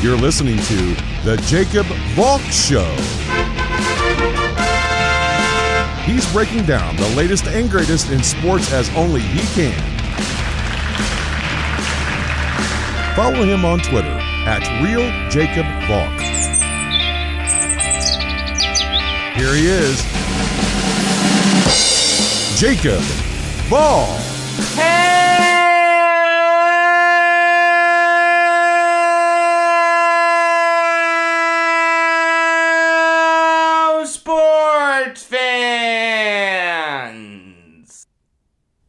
You're listening to The Jacob Valk Show. He's breaking down the latest and greatest in sports as only he can. Follow him on Twitter @RealJacobValk. Here he is, Jacob Valk. Sports fans,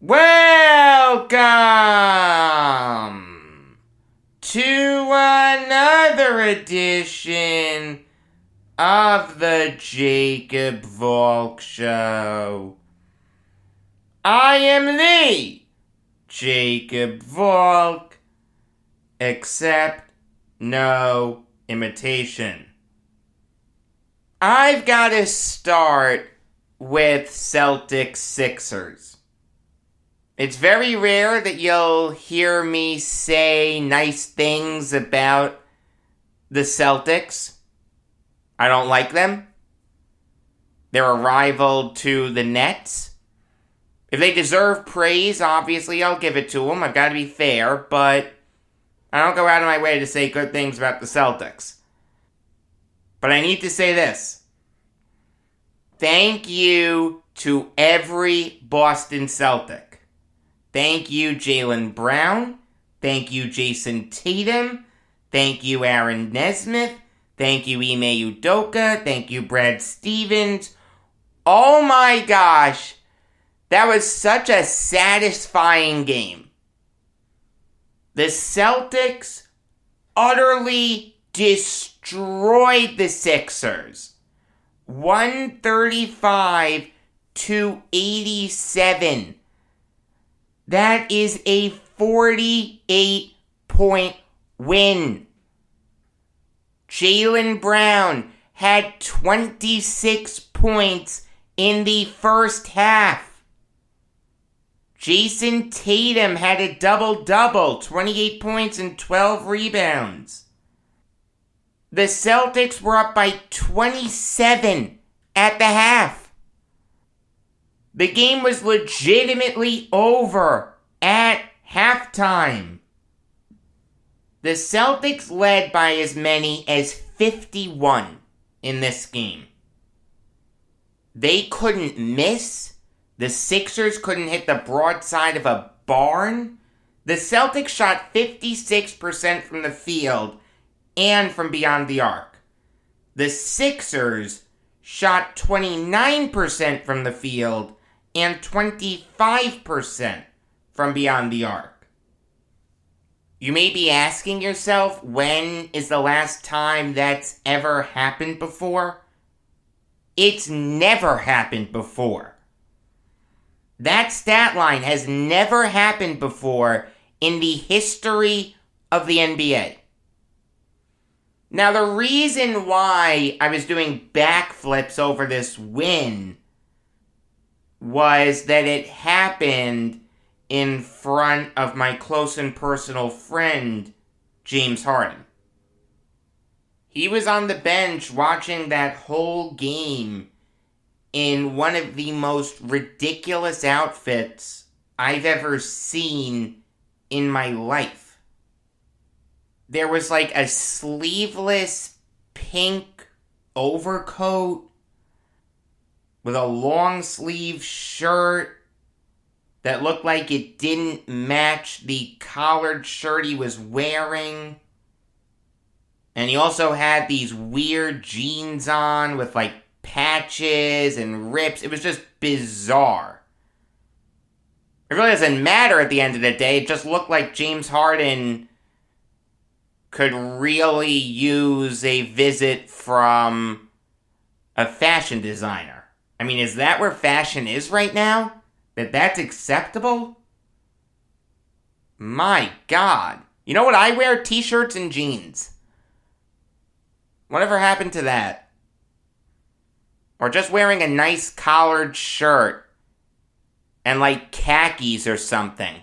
welcome to another edition of the Jacob Valk Show. I am the Jacob Valk, except no imitation. I've got to start with Celtics Sixers. It's very rare that you'll hear me say nice things about the Celtics. I don't like them. They're a rival to the Nets. If they deserve praise, obviously I'll give it to them. I've got to be fair, but I don't go out of my way to say good things about the Celtics. But I need to say this. Thank you to every Boston Celtic. Thank you, Jaylen Brown. Thank you, Jason Tatum. Thank you, Aaron Nesmith. Thank you, Ime Udoka. Thank you, Brad Stevens. Oh my gosh. That was such a satisfying game. The Celtics utterly destroyed the Sixers. 135-87. That is a 48-point win. Jaylen Brown had 26 points in the first half. Jason Tatum had a double-double, 28 points and 12 rebounds. The Celtics were up by 27 at the half. The game was legitimately over at halftime. The Celtics led by as many as 51 in this game. They couldn't miss. The Sixers couldn't hit the broadside of a barn. The Celtics shot 56% from the field and from beyond the arc. The Sixers shot 29% from the field and 25% from beyond the arc. You may be asking yourself, when is the last time that's ever happened before? It's never happened before. That stat line has never happened before in the history of the NBA. Now, the reason why I was doing backflips over this win was that it happened in front of my close and personal friend, James Harden. He was on the bench watching that whole game in one of the most ridiculous outfits I've ever seen in my life. There was like a sleeveless pink overcoat with a long sleeve shirt that looked like it didn't match the collared shirt he was wearing. And he also had these weird jeans on with like patches and rips. It was just bizarre. It really doesn't matter at the end of the day. It just looked like James Harden could really use a visit from a fashion designer. I mean, is that where fashion is right now? That's acceptable? My God. You know what I wear? T-shirts and jeans. Whatever happened to that? Or just wearing a nice collared shirt and like khakis or something.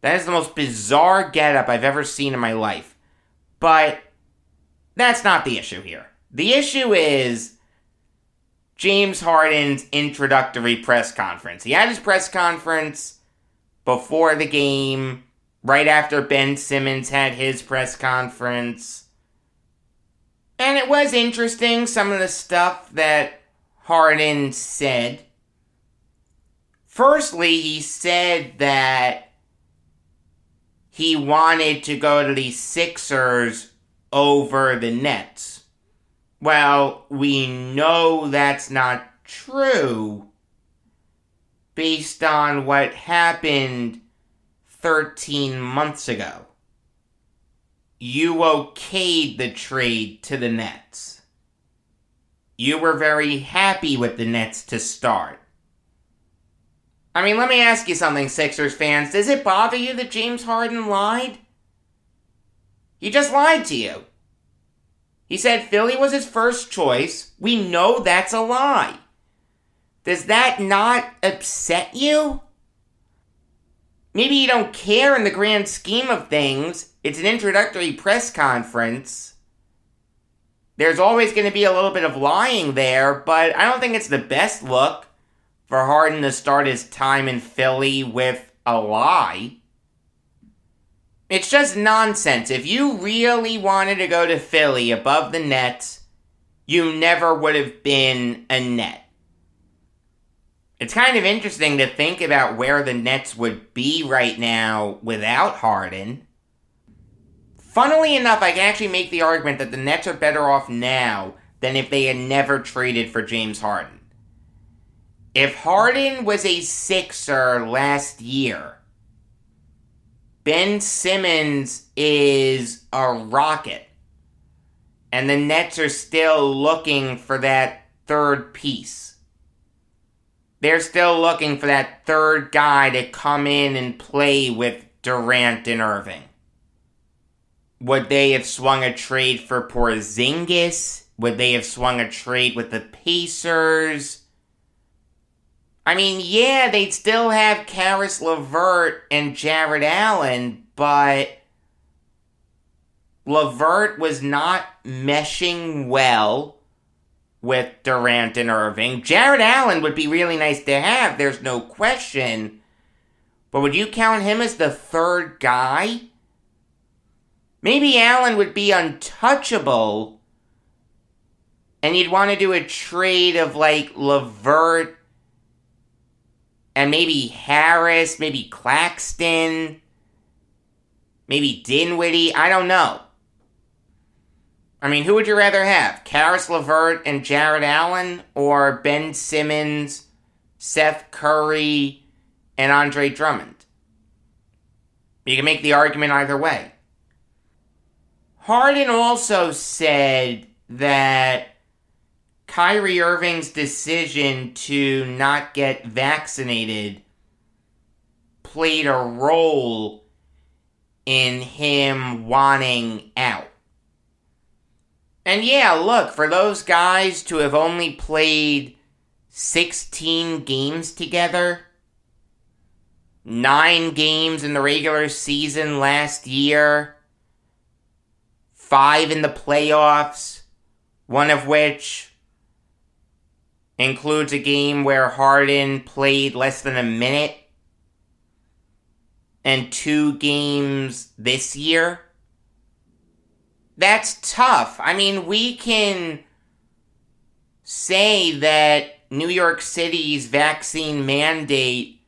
That is the most bizarre getup I've ever seen in my life. But that's not the issue here. The issue is James Harden's introductory press conference. He had his press conference before the game, right after Ben Simmons had his press conference. And it was interesting, some of the stuff that Harden said. Firstly, he said that he wanted to go to the Sixers over the Nets. Well, we know that's not true based on what happened 13 months ago. You okayed the trade to the Nets. You were very happy with the Nets to start. I mean, let me ask you something, Sixers fans. Does it bother you that James Harden lied? He just lied to you. He said Philly was his first choice. We know that's a lie. Does that not upset you? Maybe you don't care in the grand scheme of things. It's an introductory press conference. There's always going to be a little bit of lying there, but I don't think it's the best look for Harden to start his time in Philly with a lie. It's just nonsense. If you really wanted to go to Philly above the Nets, you never would have been a Net. It's kind of interesting to think about where the Nets would be right now without Harden. Funnily enough, I can actually make the argument that the Nets are better off now than if they had never traded for James Harden. If Harden was a Sixer last year, Ben Simmons is a Rocket, and the Nets are still looking for that third piece. They're still looking for that third guy to come in and play with Durant and Irving. Would they have swung a trade for Porzingis? Would they have swung a trade with the Pacers? I mean, yeah, they'd still have Karis LeVert and Jared Allen, but LeVert was not meshing well with Durant and Irving. Jared Allen would be really nice to have, there's no question. But would you count him as the third guy? Maybe Allen would be untouchable, and you'd want to do a trade of like LeVert and maybe Harris, maybe Claxton, maybe Dinwiddie, I don't know. I mean, who would you rather have? Karis LeVert and Jared Allen, or Ben Simmons, Seth Curry, and Andre Drummond? You can make the argument either way. Harden also said that Kyrie Irving's decision to not get vaccinated played a role in him wanting out. And yeah, look, for those guys to have only played 16 games together, 9 games in the regular season last year, 5 in the playoffs, one of which includes a game where Harden played less than a minute, and 2 games this year. That's tough. I mean, we can say that New York City's vaccine mandate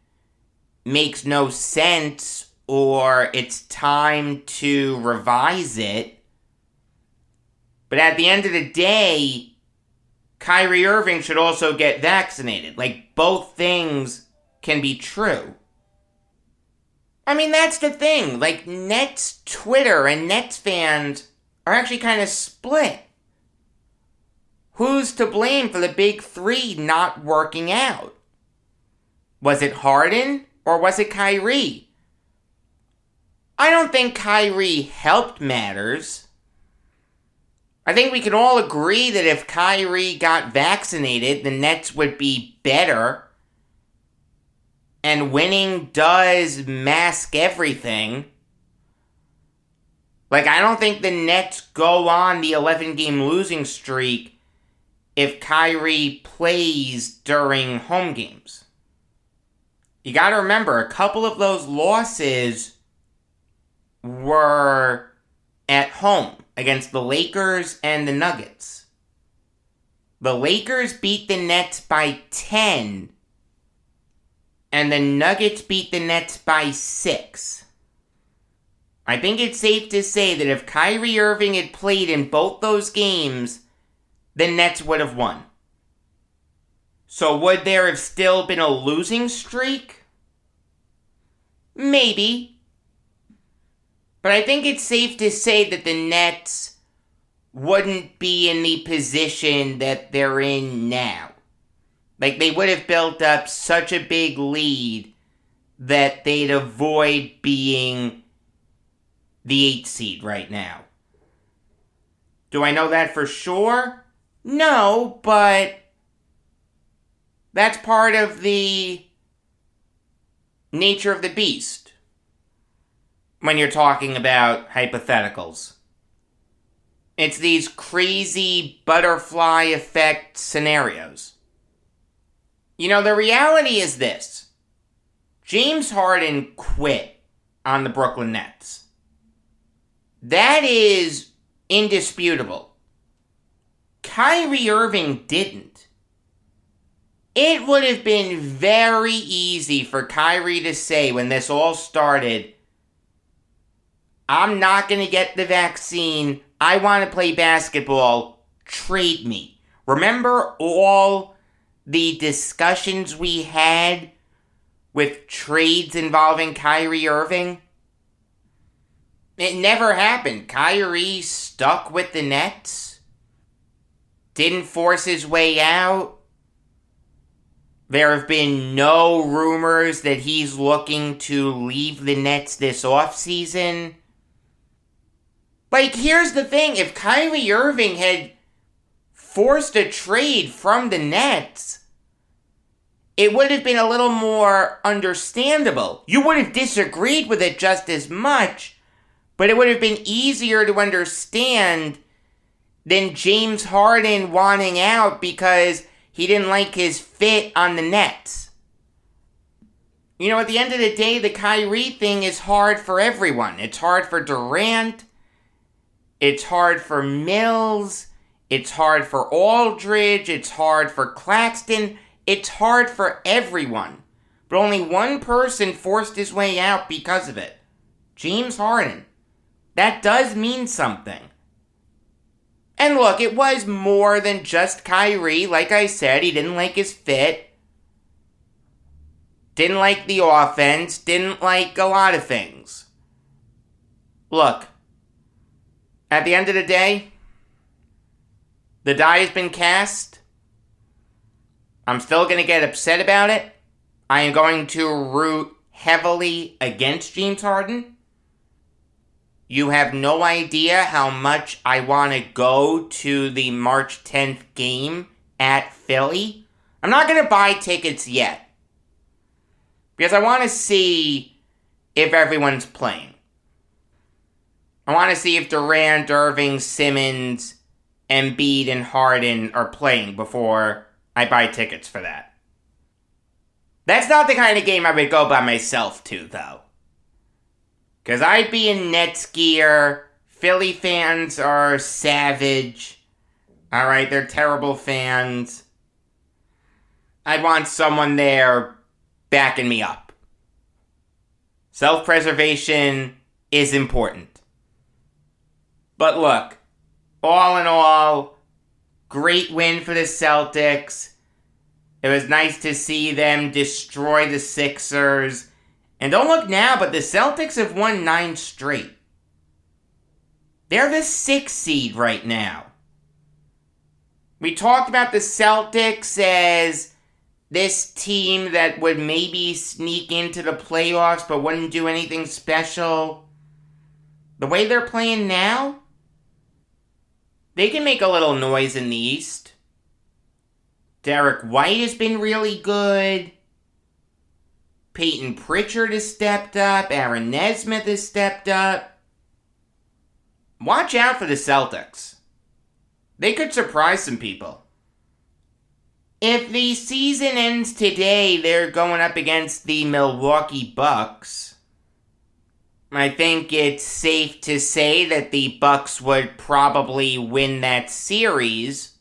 makes no sense, or it's time to revise it. But at the end of the day, Kyrie Irving should also get vaccinated. Like, both things can be true. I mean, that's the thing. Like, Nets Twitter and Nets fans are actually kind of split. Who's to blame for the big three not working out? Was it Harden or was it Kyrie? I don't think Kyrie helped matters. I think we can all agree that if Kyrie got vaccinated, the Nets would be better. And winning does mask everything. Like, I don't think the Nets go on the 11-game losing streak if Kyrie plays during home games. You gotta remember, a couple of those losses were at home against the Lakers and the Nuggets. The Lakers beat the Nets by 10, and the Nuggets beat the Nets by 6. I think it's safe to say that if Kyrie Irving had played in both those games, the Nets would have won. So would there have still been a losing streak? Maybe. But I think it's safe to say that the Nets wouldn't be in the position that they're in now. Like, they would have built up such a big lead that they'd avoid being the 8th seed right now. Do I know that for sure? No, but that's part of the nature of the beast when you're talking about hypotheticals. It's these crazy butterfly effect scenarios. You know, the reality is this. James Harden quit on the Brooklyn Nets. That is indisputable. Kyrie Irving didn't. It would have been very easy for Kyrie to say when this all started, I'm not going to get the vaccine. I want to play basketball. Trade me. Remember all the discussions we had with trades involving Kyrie Irving? It never happened. Kyrie stuck with the Nets. Didn't force his way out. There have been no rumors that he's looking to leave the Nets this offseason. Like, here's the thing. If Kyrie Irving had forced a trade from the Nets, it would have been a little more understandable. You would have disagreed with it just as much, but it would have been easier to understand than James Harden wanting out because he didn't like his fit on the Nets. You know, at the end of the day, the Kyrie thing is hard for everyone. It's hard for Durant. It's hard for Mills. It's hard for Aldridge. It's hard for Claxton. It's hard for everyone. But only one person forced his way out because of it. James Harden. That does mean something. And look, it was more than just Kyrie. Like I said, he didn't like his fit. Didn't like the offense. Didn't like a lot of things. Look, at the end of the day, the die has been cast. I'm still going to get upset about it. I am going to root heavily against James Harden. You have no idea how much I want to go to the March 10th game at Philly. I'm not going to buy tickets yet, because I want to see if everyone's playing. I want to see if Durant, Irving, Simmons, Embiid, and Harden are playing before I buy tickets for that. That's not the kind of game I would go by myself to, though. Because I'd be in Nets gear. Philly fans are savage. Alright, they're terrible fans. I'd want someone there backing me up. Self-preservation is important. But look, all in all, great win for the Celtics. It was nice to see them destroy the Sixers. And don't look now, but the Celtics have won 9 straight. They're the 6th seed right now. We talked about the Celtics as this team that would maybe sneak into the playoffs but wouldn't do anything special. The way they're playing now, they can make a little noise in the East. Derek White has been really good. Peyton Pritchard has stepped up. Aaron Nesmith has stepped up. watch out for the Celtics. They could surprise some people. If the season ends today, they're going up against the Milwaukee Bucks. I think it's safe to say that the Bucks would probably win that series.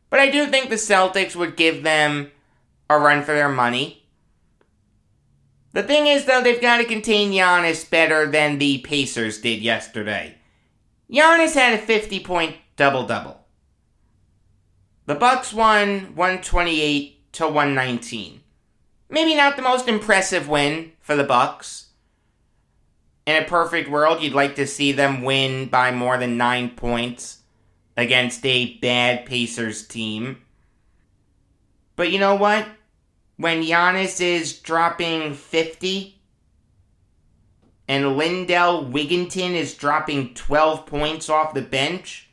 But I do think the Celtics would give them a run for their money. The thing is, though, they've got to contain Giannis better than the Pacers did yesterday. Giannis had a 50-point double-double. The Bucks won 128-119. Maybe not the most impressive win for the Bucks. In a perfect world, you'd like to see them win by more than 9 points against a bad Pacers team. But you know what? When Giannis is dropping 50 and Lindell Wigginton is dropping 12 points off the bench,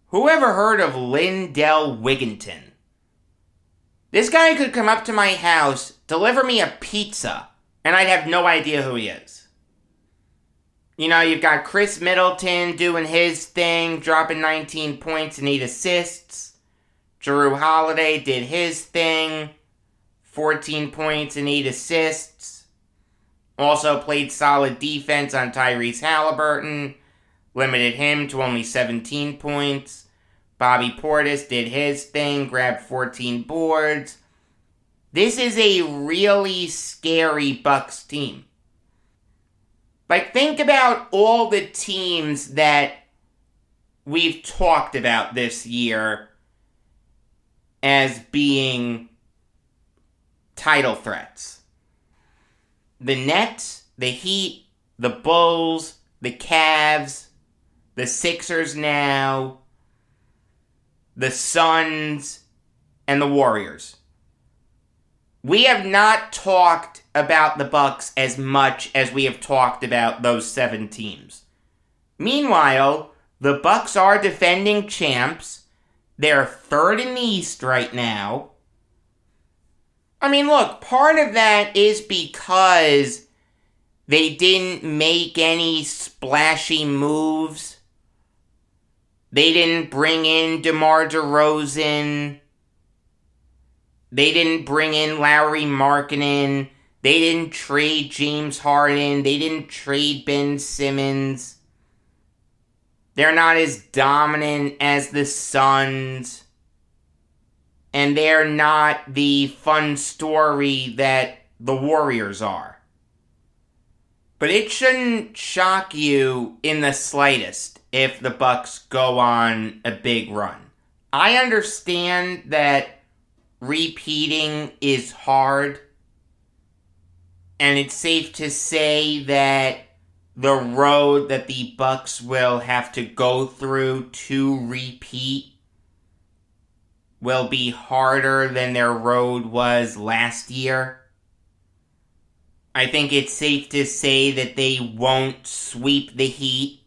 who ever heard of Lindell Wigginton? This guy could come up to my house, deliver me a pizza, and I'd have no idea who he is. You know, you've got Chris Middleton doing his thing, dropping 19 points and 8 assists. Jrue Holiday did his thing, 14 points and 8 assists. Also played solid defense on Tyrese Halliburton, limited him to only 17 points. Bobby Portis did his thing, grabbed 14 boards. This is a really scary Bucks team. Like, think about all the teams that we've talked about this year as being title threats. The Nets, the Heat, the Bulls, the Cavs, the Sixers now, the Suns, and the Warriors. We have not talked about the Bucks as much as we have talked about those 7 teams. Meanwhile, the Bucks are defending champs. They're 3rd in the East right now. I mean, look, part of that is because they didn't make any splashy moves. They didn't bring in DeMar DeRozan. They didn't bring in Lauri Markkanen. They didn't trade James Harden. They didn't trade Ben Simmons. They're not as dominant as the Suns. And they're not the fun story that the Warriors are. But it shouldn't shock you in the slightest if the Bucks go on a big run. I understand that repeating is hard. And it's safe to say that the road that the Bucks will have to go through to repeat will be harder than their road was last year. I think it's safe to say that they won't sweep the Heat.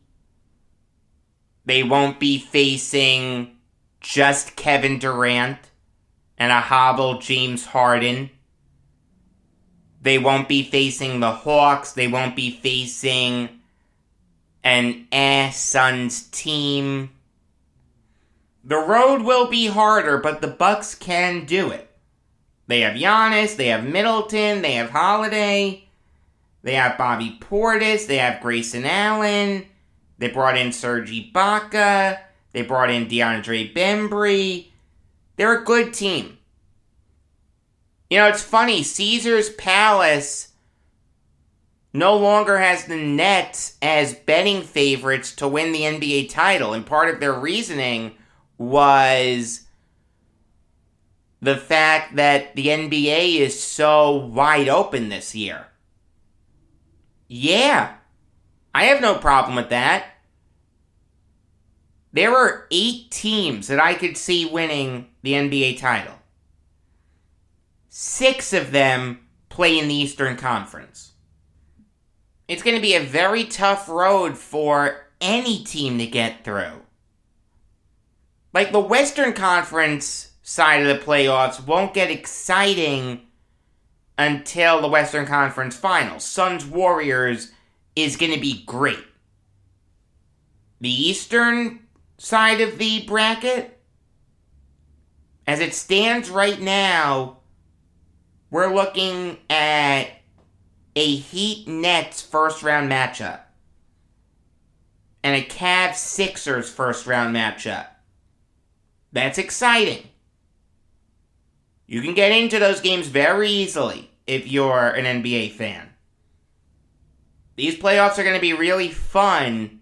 They won't be facing just Kevin Durant and a hobbled James Harden. They won't be facing the Hawks. They won't be facing an Suns team. The road will be harder, but the Bucks can do it. They have Giannis, they have Middleton, they have Holiday, they have Bobby Portis, they have Grayson Allen, they brought in Serge Ibaka, they brought in DeAndre Bembry. They're a good team. You know, it's funny, Caesar's Palace no longer has the Nets as betting favorites to win the NBA title, and part of their reasoning was the fact that the NBA is so wide open this year. Yeah, I have no problem with that. There are 8 teams that I could see winning the NBA title. 6 of them play in the Eastern Conference. It's going to be a very tough road for any team to get through. Like, the Western Conference side of the playoffs won't get exciting until the Western Conference Finals. Suns Warriors is going to be great. the eastern side of the bracket. As it stands right now, we're looking at a Heat-Nets first-round matchup and a Cavs-Sixers first-round matchup. That's exciting. You can get into those games very easily if you're an NBA fan. These playoffs are going to be really fun,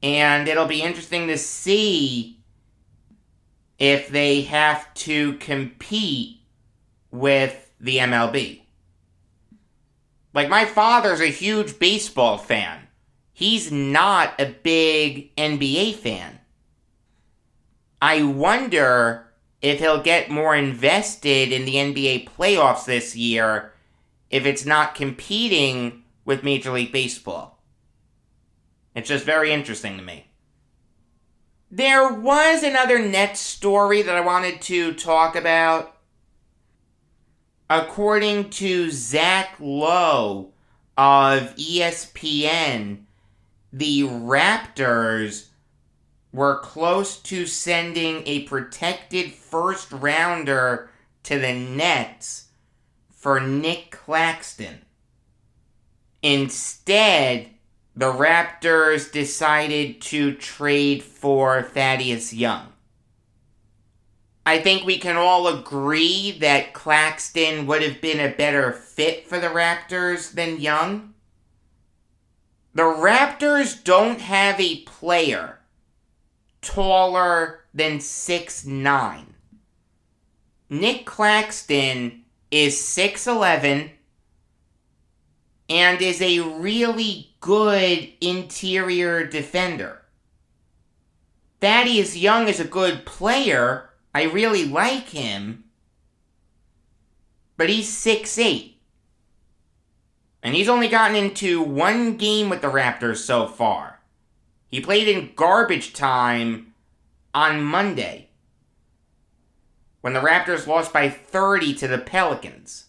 and it'll be interesting to see if they have to compete with the MLB. Like, my father's a huge baseball fan. He's not a big NBA fan. I wonder if he'll get more invested in the NBA playoffs this year if it's not competing with Major League Baseball. It's just very interesting to me. There was another Nets story that I wanted to talk about. According to Zach Lowe of ESPN, the Raptors were close to sending a protected first rounder to the Nets for Nick Claxton. Instead, the Raptors decided to trade for Thaddeus Young. I think we can all agree that Claxton would have been a better fit for the Raptors than Young. The Raptors don't have a player taller than 6'9". Nick Claxton is 6'11" and is a really good interior defender. Thaddeus Young is a good player. I really like him. But he's 6'8". And he's only gotten into one game with the Raptors so far. He played in garbage time on Monday, when the Raptors lost by 30 to the Pelicans.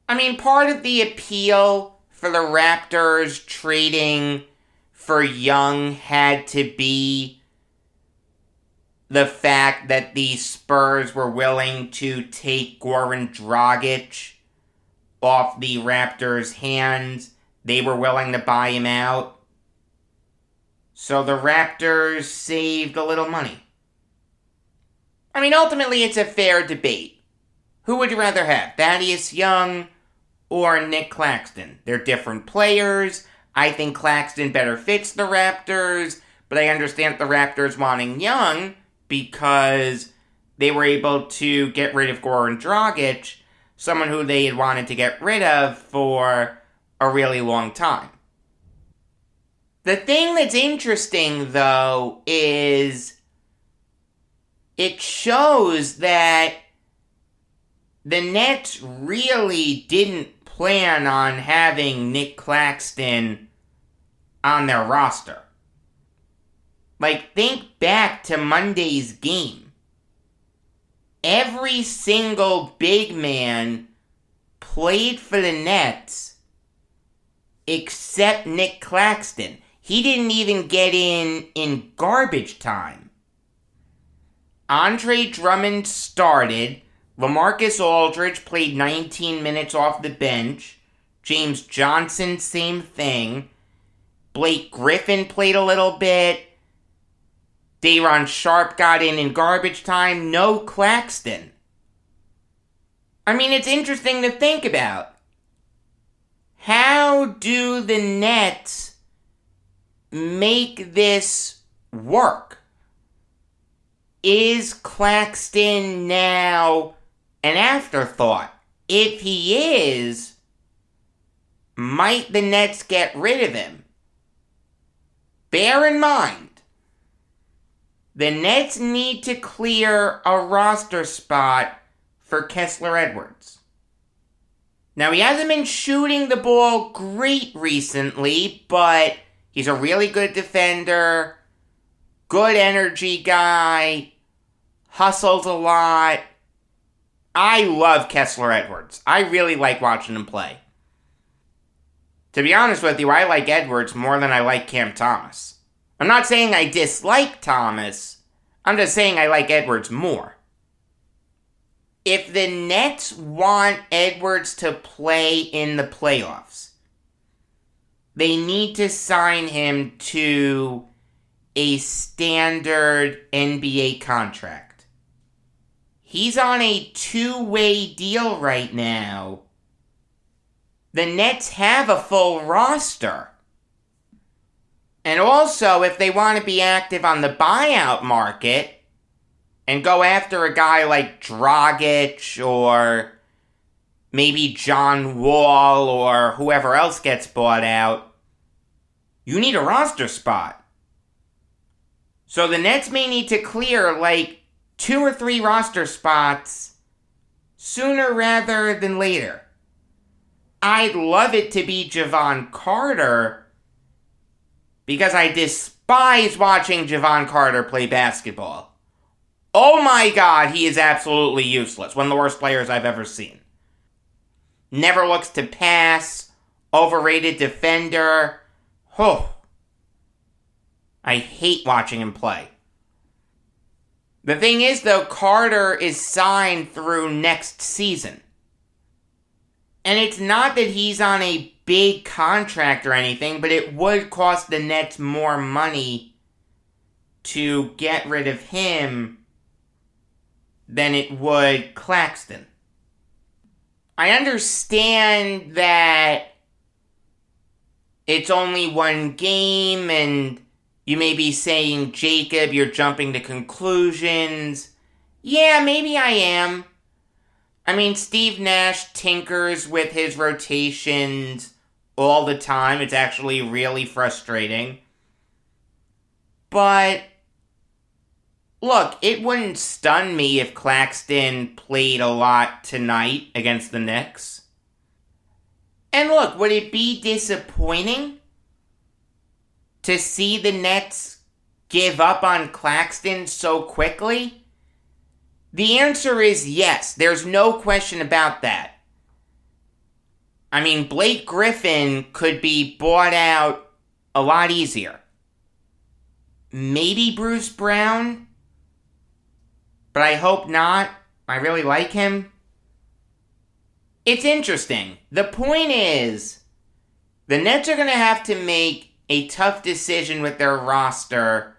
I mean, part of the appeal for the Raptors trading for Young had to be the fact that the Spurs were willing to take Goran Dragic off the Raptors' hands. They were willing to buy him out. So the Raptors saved a little money. I mean, ultimately, it's a fair debate. Who would you rather have, Thaddeus Young or Nick Claxton? They're different players. I think Claxton better fits the Raptors, but I understand the Raptors wanting Young because they were able to get rid of Goran Dragic, someone who they had wanted to get rid of for a really long time. The thing that's interesting, though, is it shows that the Nets really didn't plan on having Nick Claxton on their roster. Like, think back to Monday's game. Every single big man played for the Nets except Nick Claxton. He didn't even get in garbage time. Andre Drummond started. LaMarcus Aldridge played 19 minutes off the bench. James Johnson, same thing. Blake Griffin played a little bit. Day'Ron Sharpe got in garbage time. No Claxton. I mean, it's interesting to think about. How do the Nets make this work? Is Claxton now an afterthought? If he is, might the Nets get rid of him? Bear in mind, the Nets need to clear a roster spot for Kessler Edwards. Now, he hasn't been shooting the ball great recently, but he's a really good defender, good energy guy, hustles a lot. I love Kessler Edwards. I really like watching him play. To be honest with you, I like Edwards more than I like Cam Thomas. I'm not saying I dislike Thomas. I'm just saying I like Edwards more. If the Nets want Edwards to play in the playoffs, they need to sign him to a standard NBA contract. He's on a two-way deal right now. The Nets have a full roster. And also, if they want to be active on the buyout market and go after a guy like Dragic or maybe John Wall or whoever else gets bought out, you need a roster spot. So the Nets may need to clear like 2 or 3 roster spots sooner rather than later. I'd love it to be Javon Carter because I despise watching Javon Carter play basketball. Oh my God, he is absolutely useless. One of the worst players I've ever seen. Never looks to pass. Overrated defender. Oh. I hate watching him play. The thing is, though, Carter is signed through next season. And it's not that he's on a big contract or anything, but it would cost the Nets more money to get rid of him than it would Claxton. I understand that it's only one game and you may be saying, Jacob, you're jumping to conclusions. Yeah, maybe I am. I mean, Steve Nash tinkers with his rotations all the time. It's actually really frustrating. But, look, it wouldn't stun me if Claxton played a lot tonight against the Knicks. And look, would it be disappointing to see the Nets give up on Claxton so quickly? The answer is yes. There's no question about that. I mean, Blake Griffin could be bought out a lot easier. Maybe Bruce Brown, but I hope not. I really like him. It's interesting. The point is, the Nets are going to have to make a tough decision with their roster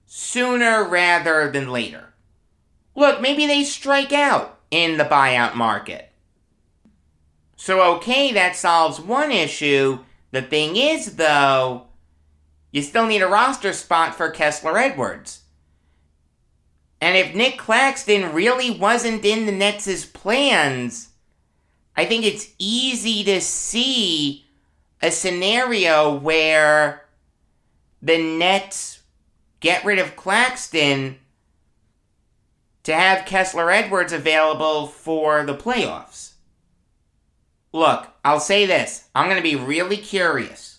sooner rather than later. Look, maybe they strike out in the buyout market. So okay, that solves one issue. The thing is, though, you still need a roster spot for Kessler Edwards. And if Nick Claxton really wasn't in the Nets' plans, I think it's easy to see a scenario where the Nets get rid of Claxton to have Kessler Edwards available for the playoffs. Look, I'll say this. I'm going to be really curious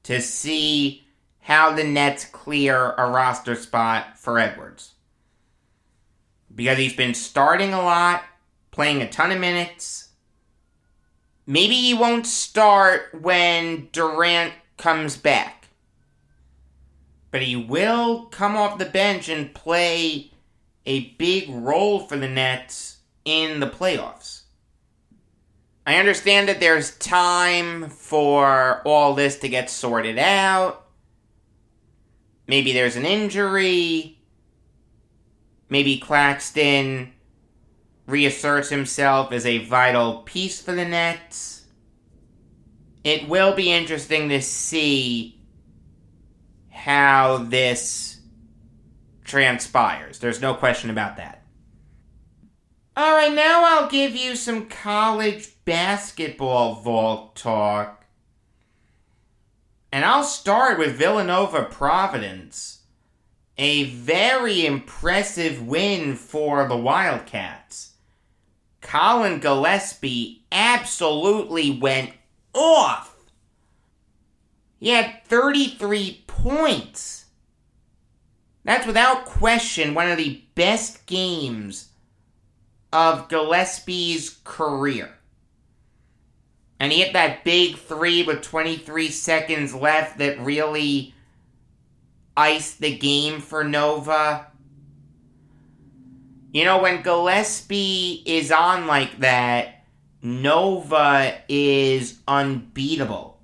to see how the Nets clear a roster spot for Edwards. Because he's been starting a lot, playing a ton of minutes. Maybe he won't start when Durant comes back. But he will come off the bench and play a big role for the Nets in the playoffs. I understand that there's time for all this to get sorted out. Maybe there's an injury. Maybe Claxton reasserts himself as a vital piece for the Nets. It will be interesting to see how this transpires. There's no question about that. Alright, now I'll give you some college basketball Valk talk. And I'll start with Villanova Providence. A very impressive win for the Wildcats. Colin Gillespie absolutely went off. He had 33 points. That's without question one of the best games of Gillespie's career. And he hit that big three with 23 seconds left that really iced the game for Nova. You know, when Gillespie is on like that, Nova is unbeatable.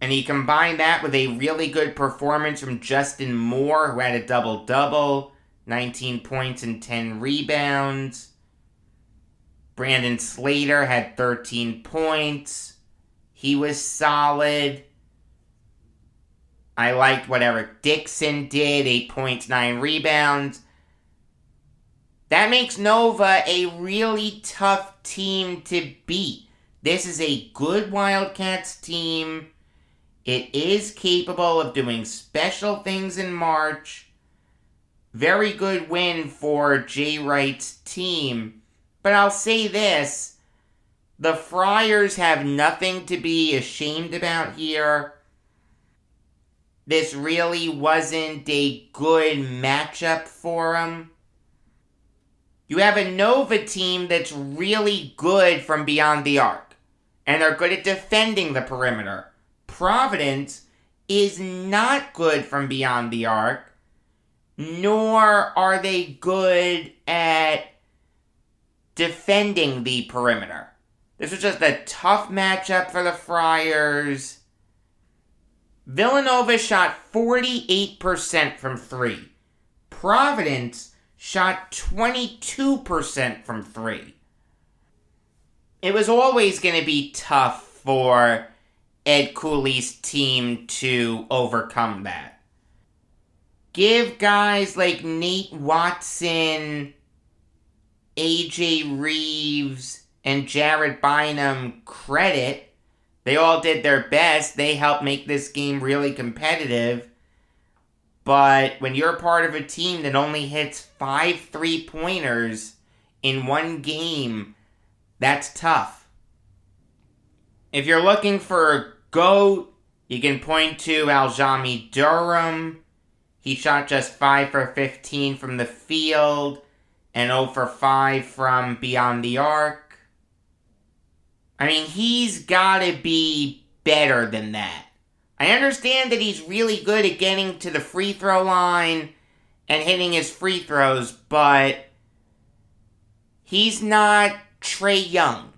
And he combined that with a really good performance from Justin Moore, who had a double-double, 19 points and 10 rebounds. Brandon Slater had 13 points. He was solid. I liked what Eric Dixon did, 8 points, 9 rebounds. That makes Nova a really tough team to beat. This is a good Wildcats team. It is capable of doing special things in March. Very good win for Jay Wright's team. But I'll say this. The Friars have nothing to be ashamed about here. This really wasn't a good matchup for them. You have a Nova team that's really good from beyond the arc. And they're good at defending the perimeter. Providence is not good from beyond the arc, nor are they good at defending the perimeter. This was just a tough matchup for the Friars. Villanova shot 48% from 3. Providence shot 22% from 3. It was always going to be tough for Ed Cooley's team to overcome that. Give guys like Nate Watson, AJ Reeves, and Jared Bynum credit. They all did their best. They helped make this game really competitive. But when you're part of a team that only hits 5 3-pointers in one game, that's tough. If you're looking for a GOAT, you can point to Aljami Durham. He shot just 5 for 15 from the field and 0 for 5 from beyond the arc. I mean, he's gotta be better than that. I understand that he's really good at getting to the free throw line and hitting his free throws, but he's not Trae Young.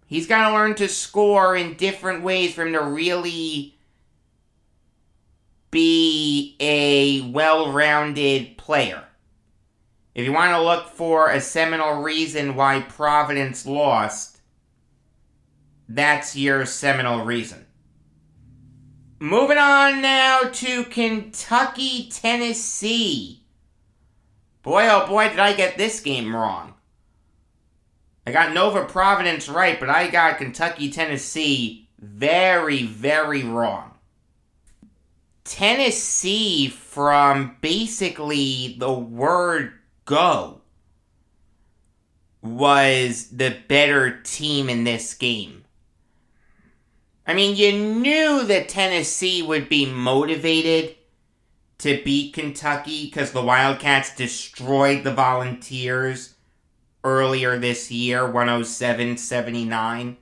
He's got to learn to score in different ways for him to really be a well-rounded player. If you want to look for a seminal reason why Providence lost, that's your seminal reason. Moving on now to Kentucky, Tennessee. Boy, oh boy, did I get this game wrong. I got Nova Providence right, but I got Kentucky, Tennessee very, very wrong. Tennessee, from basically the word go, was the better team in this game. I mean, you knew that Tennessee would be motivated to beat Kentucky because the Wildcats destroyed the Volunteers earlier this year, 107-79.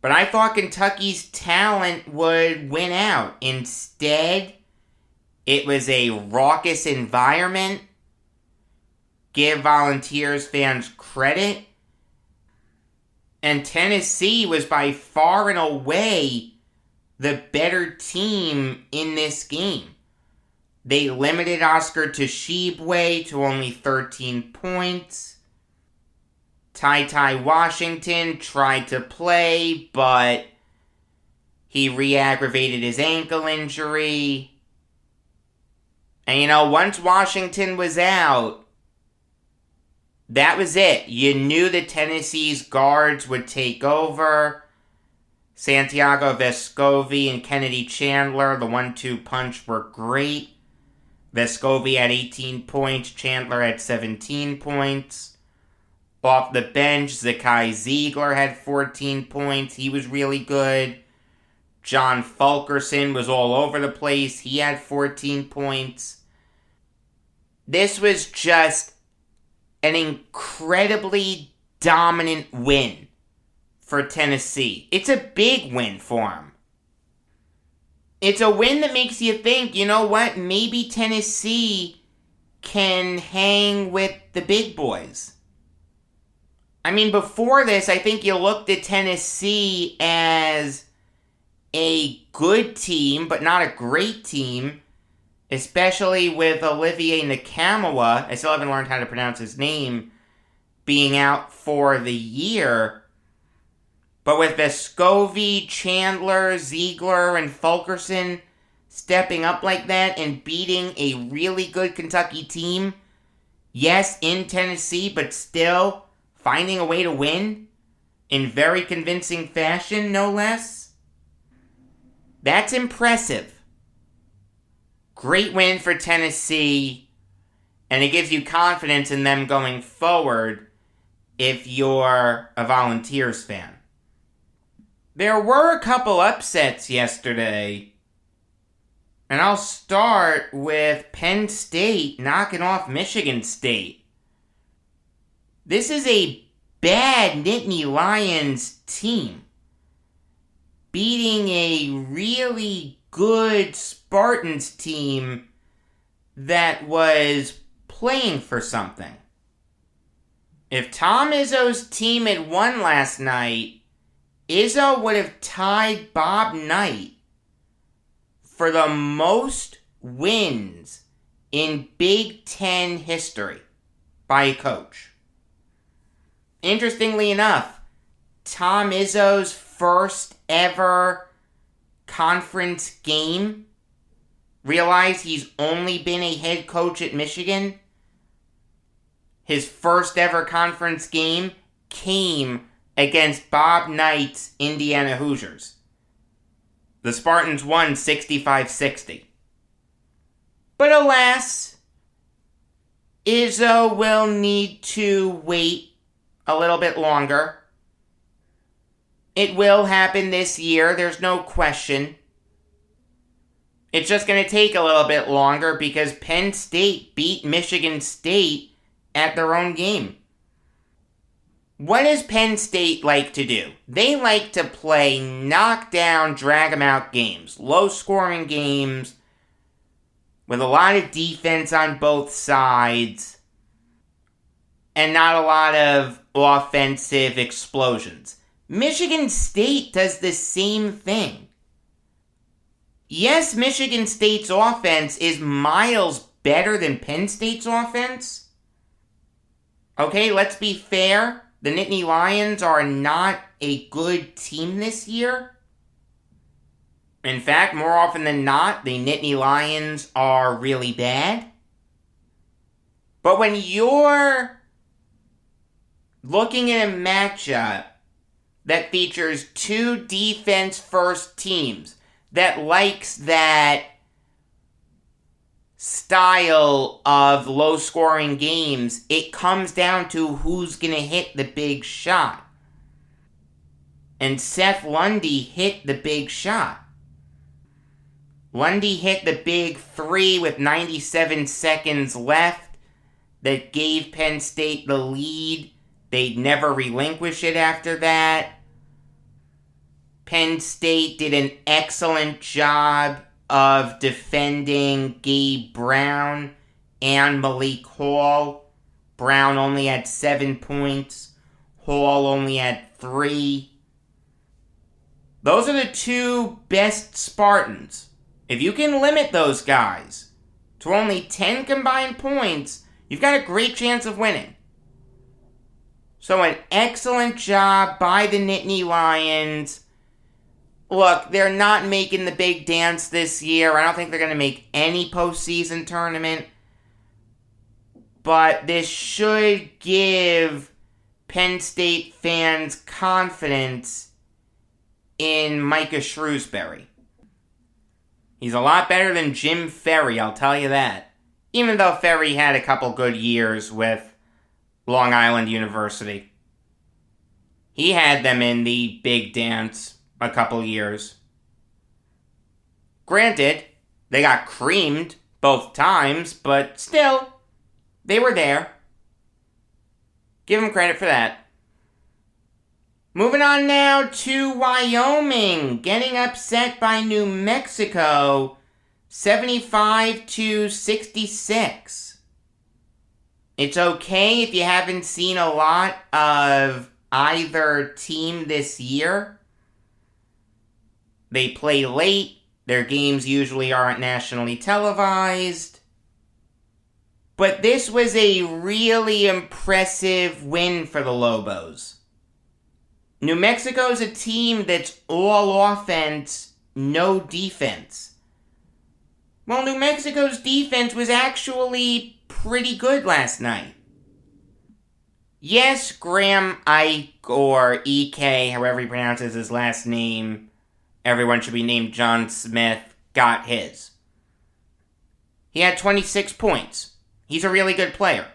But I thought Kentucky's talent would win out. Instead, it was a raucous environment. Give Volunteers fans credit. And Tennessee was by far and away the better team in this game. They limited Oscar Tshiebwe to only 13 points. Ty Washington tried to play, but he re-aggravated his ankle injury. And you know, once Washington was out, that was it. You knew that Tennessee's guards would take over. Santiago Vescovi and Kennedy Chandler, the 1-2 punch, were great. Vescovi had 18 points, Chandler had 17 points. Off the bench, Zakai Ziegler had 14 points. He was really good. John Fulkerson was all over the place. He had 14 points. This was just an incredibly dominant win for Tennessee. It's a big win for them. It's a win that makes you think, you know what, maybe Tennessee can hang with the big boys. I mean, before this, I think you looked at Tennessee as a good team, but not a great team, especially with Olivier Nkamhoua, I still haven't learned how to pronounce his name, being out for the year. But with Vescovi, Chandler, Ziegler, and Fulkerson stepping up like that and beating a really good Kentucky team, yes, in Tennessee, but still finding a way to win in very convincing fashion, no less, that's impressive. Great win for Tennessee, and it gives you confidence in them going forward if you're a Volunteers fan. There were a couple upsets yesterday, and I'll start with Penn State knocking off Michigan State. This is a bad Nittany Lions team beating a really good Spartans team that was playing for something. If Tom Izzo's team had won last night, Izzo would have tied Bob Knight for the most wins in Big Ten history by a coach. Interestingly enough, Tom Izzo's first ever conference game, realize he's only been a head coach at Michigan. His first ever conference game came against Bob Knight's Indiana Hoosiers. The Spartans won 65-60. But alas, Izzo will need to wait a little bit longer. It will happen this year, there's no question. It's just going to take a little bit longer because Penn State beat Michigan State at their own game. What does Penn State like to do? They like to play knockdown, drag-em-out games. Low-scoring games with a lot of defense on both sides and not a lot of offensive explosions. Michigan State does the same thing. Yes, Michigan State's offense is miles better than Penn State's offense. Okay, let's be fair. The Nittany Lions are not a good team this year. In fact, more often than not, the Nittany Lions are really bad. But when you're looking at a matchup that features two defense-first teams that likes that style of low-scoring games, it comes down to who's going to hit the big shot. And Seth Lundy hit the big shot. Lundy hit the big three with 97 seconds left that gave Penn State the lead. They'd never relinquish it after that. Penn State did an excellent job of defending Gabe Brown and Malik Hall. Brown only had 7 points. Hall only had 3. Those are the two best Spartans. If you can limit those guys to only 10 combined points, you've got a great chance of winning. So an excellent job by the Nittany Lions. Look, they're not making the big dance this year. I don't think they're going to make any postseason tournament. But this should give Penn State fans confidence in Micah Shrewsbury. He's a lot better than Jim Ferry, I'll tell you that. Even though Ferry had a couple good years with Long Island University. He had them in the big dance a couple years. Granted, they got creamed both times, but still, they were there. Give them credit for that. Moving on now to Wyoming, getting upset by New Mexico, 75-66. It's okay if you haven't seen a lot of either team this year. They play late. Their games usually aren't nationally televised. But this was a really impressive win for the Lobos. New Mexico's a team that's all offense, no defense. Well, New Mexico's defense was actually pretty good last night. Yes, Graham Ike, or E.K., however he pronounces his last name, everyone should be named John Smith, got his. He had 26 points. He's a really good player.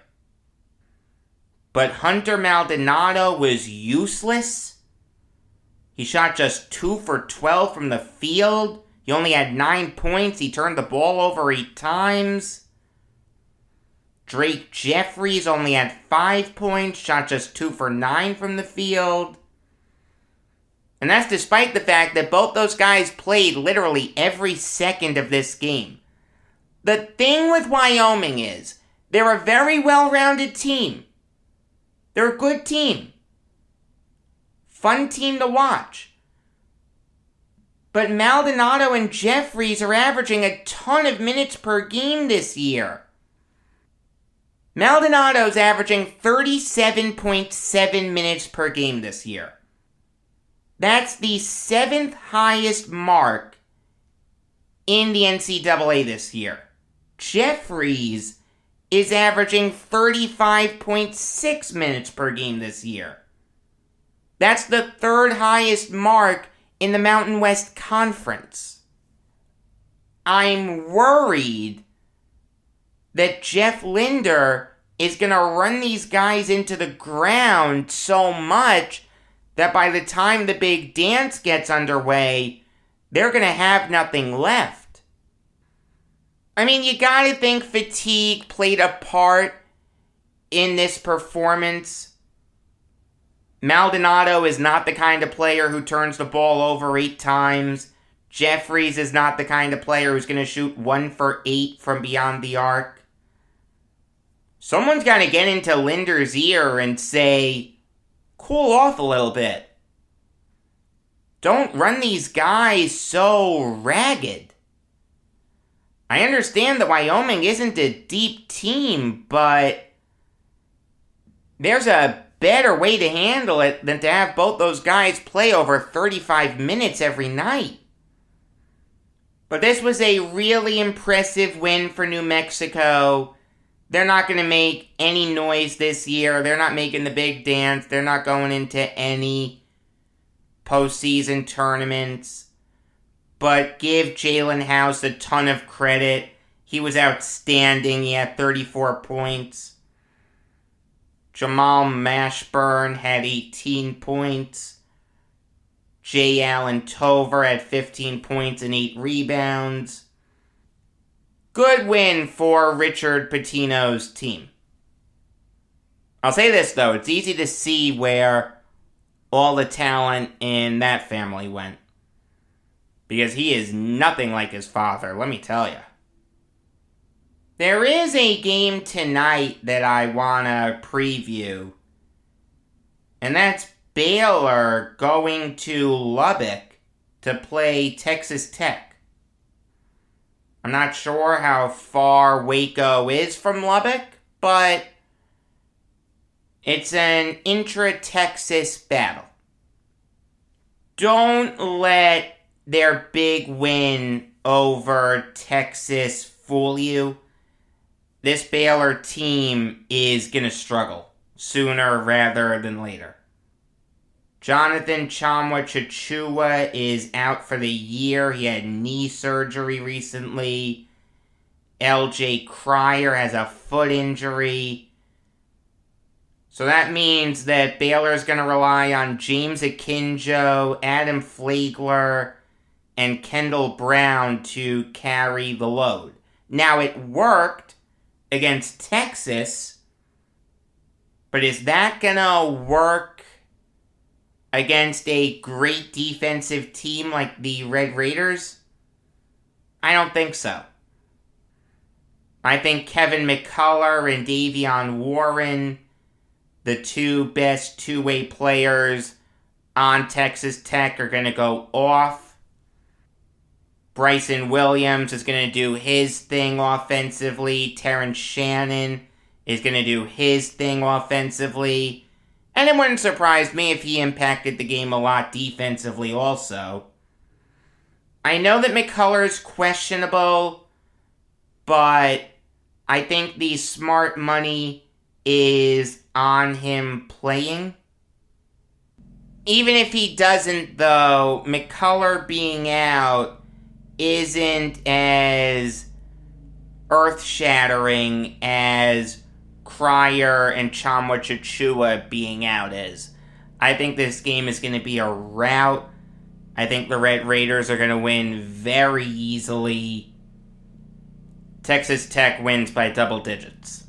But Hunter Maldonado was useless. He shot just 2 for 12 from the field. He only had 9 points. He turned the ball over 8 times. Drake Jeffries only had 5 points, shot just 2 for 9 from the field. And that's despite the fact that both those guys played literally every second of this game. The thing with Wyoming is, they're a very well-rounded team. They're a good team. Fun team to watch. But Maldonado and Jeffries are averaging a ton of minutes per game this year. Maldonado's averaging 37.7 minutes per game this year. That's the 7th highest mark in the NCAA this year. Jeffries is averaging 35.6 minutes per game this year. That's the 3rd highest mark in the Mountain West Conference. I'm worried that Jeff Linder is going to run these guys into the ground so much that by the time the big dance gets underway, they're going to have nothing left. I mean, you got to think fatigue played a part in this performance. Maldonado is not the kind of player who turns the ball over 8 times. Jeffries is not the kind of player who's going to shoot 1 for 8 from beyond the arc. Someone's got to get into Linder's ear and say, cool off a little bit. Don't run these guys so ragged. I understand that Wyoming isn't a deep team, but there's a better way to handle it than to have both those guys play over 35 minutes every night. But this was a really impressive win for New Mexico. They're not going to make any noise this year. They're not making the big dance. They're not going into any postseason tournaments. But give Jalen House a ton of credit. He was outstanding. He had 34 points. Jamal Mashburn had 18 points. J. Allen Tover had 15 points and 8 rebounds. Good win for Richard Pitino's team. I'll say this, though. It's easy to see where all the talent in that family went. Because he is nothing like his father, let me tell you. There is a game tonight that I want to preview. And that's Baylor going to Lubbock to play Texas Tech. I'm not sure how far Waco is from Lubbock, but it's an intra-Texas battle. Don't let their big win over Texas fool you. This Baylor team is going to struggle sooner rather than later. Jonathan Chachua is out for the year. He had knee surgery recently. LJ Cryer has a foot injury. So that means that Baylor is going to rely on James Akinjo, Adam Flagler, and Kendall Brown to carry the load. Now, it worked against Texas, but is that going to work against a great defensive team like the Red Raiders? I don't think so. I think Kevin McCullough and Davion Warren, the two best two-way players on Texas Tech, are going to go off. Bryson Williams is going to do his thing offensively. Terrence Shannon is going to do his thing offensively. And it wouldn't surprise me if he impacted the game a lot defensively also. I know that McCullough is questionable, but I think the smart money is on him playing. Even if he doesn't, though, McCullough being out isn't as earth-shattering as Cryer and Chamwa Chichua being out is. I think this game is going to be a rout. I think the Red Raiders are going to win very easily. Texas Tech wins by double digits.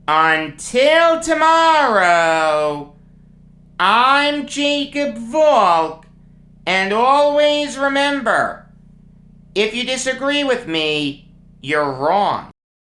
Until tomorrow, I'm Jacob Valk, and always remember, if you disagree with me, you're wrong.